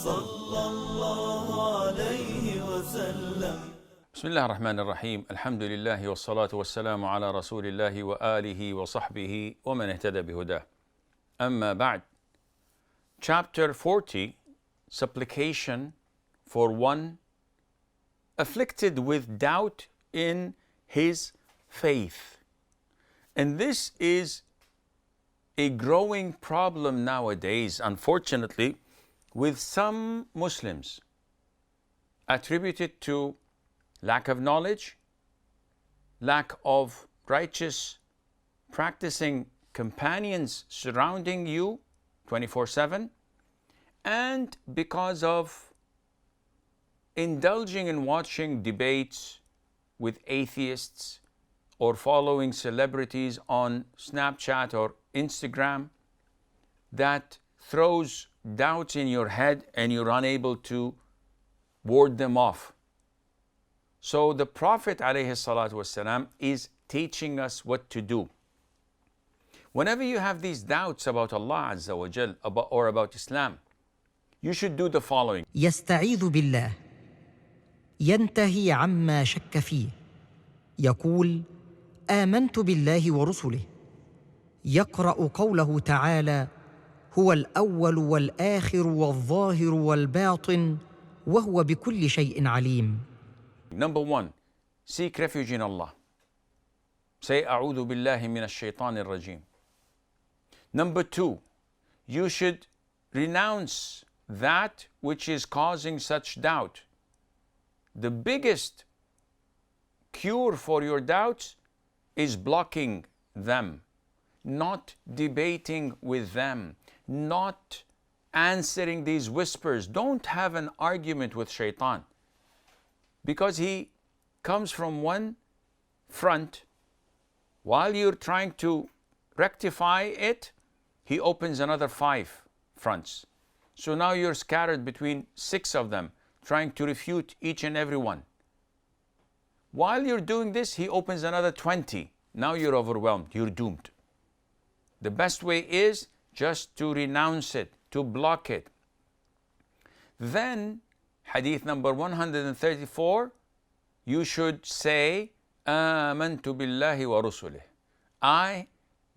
صلى الله عليه وسلم. بسم الله الرحمن الرحيم. الحمد لله والصلاة والسلام على رسول الله وآله وصحبه ومن اهتدى بهداه. أما بعد. Chapter 40, Supplication for one afflicted with doubt in his faith. And this is a growing problem nowadays, unfortunately, with some Muslims, attributed to lack of knowledge, lack of righteous practicing companions surrounding you 24/7, and because of indulging in watching debates with atheists or following celebrities on Snapchat or Instagram that throws doubts in your head and you're unable to ward them off. So the Prophet ﷺ is teaching us what to do. Whenever you have these doubts about Allah Azza wa Jal or about Islam, you should do the following. يستعيذ بالله، ينتهي عما شك فيه، يقول آمنت بالله ورسله، يقرأ قوله تعالى هو الأول والآخر والظاهر والباطن وهو بكل شيء عليم. Number one, seek refuge in Allah. Say أعوذ بالله من الشيطان الرجيم. Number two, you should renounce that which is causing such doubt. The biggest cure for your doubts is blocking them, not debating with them, not answering these whispers. Don't have an argument with shaitan, because he comes from one front. While you're trying to rectify it, he opens another 5 fronts. So now you're scattered between 6 of them, trying to refute each and every one. While you're doing this, he opens another 20. Now you're overwhelmed, you're doomed. The best way is just to renounce it, to block it. Then, hadith number 134, you should say, آمنت بالله ورسله. I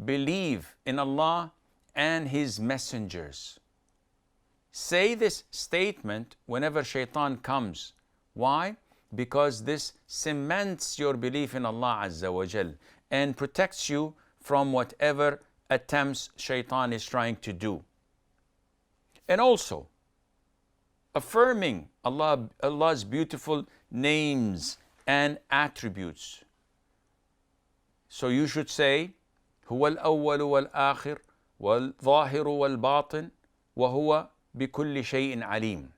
believe in Allah and His messengers. Say this statement whenever shaitan comes. Why? Because this cements your belief in Allah Azza wa Jal and protects you from whatever attempts shaitan is trying to do. And also, affirming Allah's beautiful names and attributes. So you should say, هو الأول والآخر والظاهر والباطن وهو بكل شيء عليم.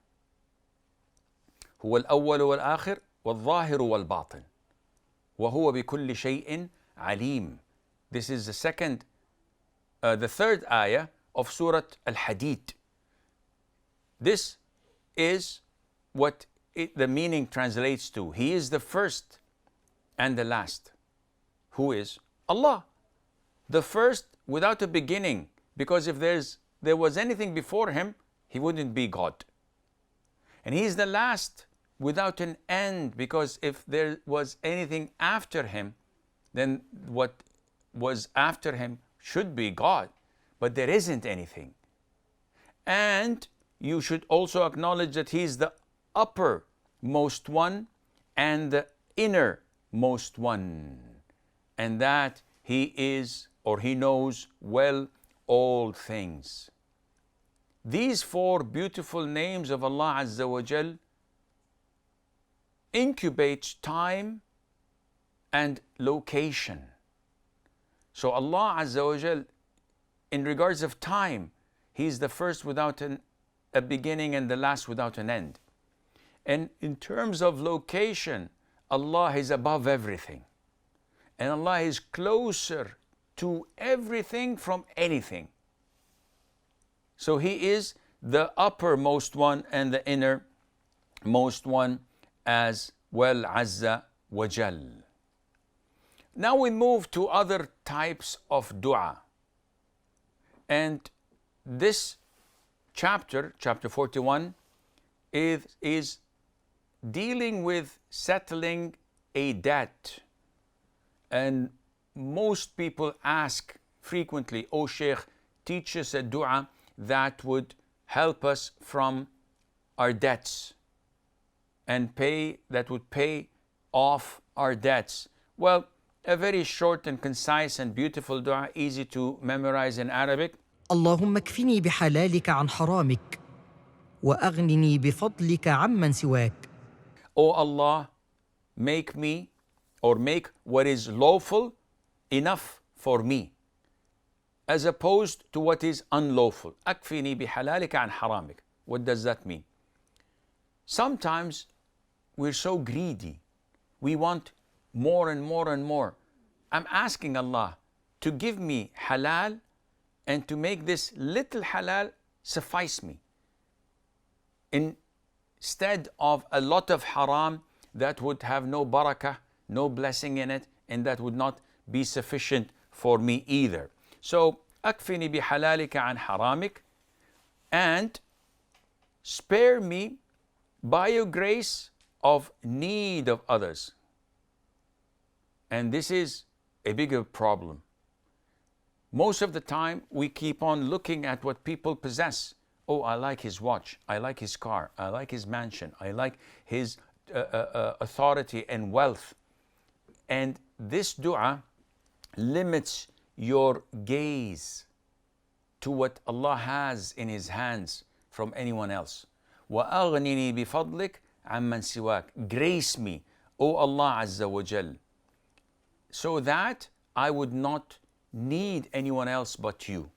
هو الأول والآخر والظاهر والباطن وهو بكل شيء عليم. This is the third ayah of Surah Al-Hadid. This is what the meaning translates to. He is the first and the last. Who is? Allah. The first without a beginning, because if there was anything before him, he wouldn't be God. And he is the last without an end, because if there was anything after him, then what was after him should be God, but there isn't anything. And you should also acknowledge that he is the uppermost one and the innermost one, and that he is, or he knows well, all things. These 4 beautiful names of Allah Azza wa Jal incubate time and location. So Allah Azza wa Jal, in regards of time, He is the first without a beginning and the last without an end. And in terms of location, Allah is above everything. And Allah is closer to everything from anything. So He is the uppermost one and the innermost one as well, Azza wa Jal. Now we move to other types of dua. And this chapter 41, is dealing with settling a debt. And most people ask frequently, "Oh Sheikh, teach us a dua that would help us from our debts and that would pay off our debts." Well, a very short and concise and beautiful dua, easy to memorize in Arabic. اللهم اكفني بحلالك عن حرامك وأغنني بفضلك عمن سواك. O Allah, make me, or make what is lawful enough for me, as opposed to what is unlawful. أكفني بحلالك عن حرامك. What does that mean? Sometimes we're so greedy. We want more and more and more. I'm asking Allah to give me halal and to make this little halal suffice me, instead of a lot of haram that would have no barakah, no blessing in it, and that would not be sufficient for me either. So, أكفني بحلالك عن حرامك, and spare me by your grace of need of others. And this is a bigger problem. Most of the time, we keep on looking at what people possess. Oh, I like his watch. I like his car. I like his mansion. I like his authority and wealth. And this dua limits your gaze to what Allah has in His hands from anyone else. وَأَغْنِنِي بِفَضْلِكَ عَمَّنْ سِوَاكَ. Grace me, O Allah Azza wa Jal, so that I would not need anyone else but you.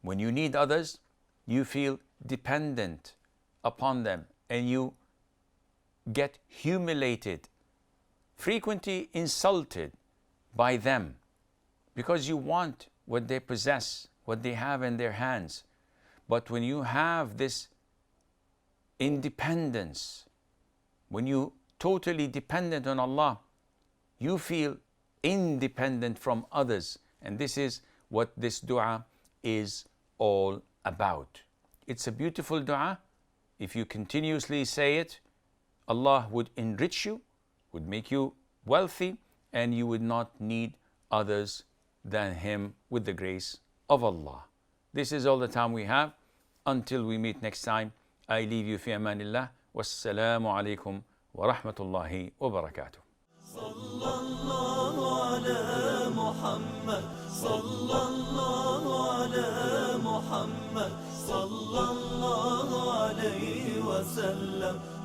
When you need others, you feel dependent upon them and you get humiliated, frequently insulted by them, because you want what they possess, what they have in their hands. But when you have this independence, when you totally dependent on Allah, you feel independent from others. And this is what this dua is all about. It's a beautiful dua. If you continuously say it, Allah would enrich you, would make you wealthy, and you would not need others than Him with the grace of Allah. This is all the time we have. Until we meet next time, I leave you fi amanillah. Wassalamu alaikum wa rahmatullahi wa barakatuh. صلى الله على محمد صلى الله على محمد صلى الله عليه وسلم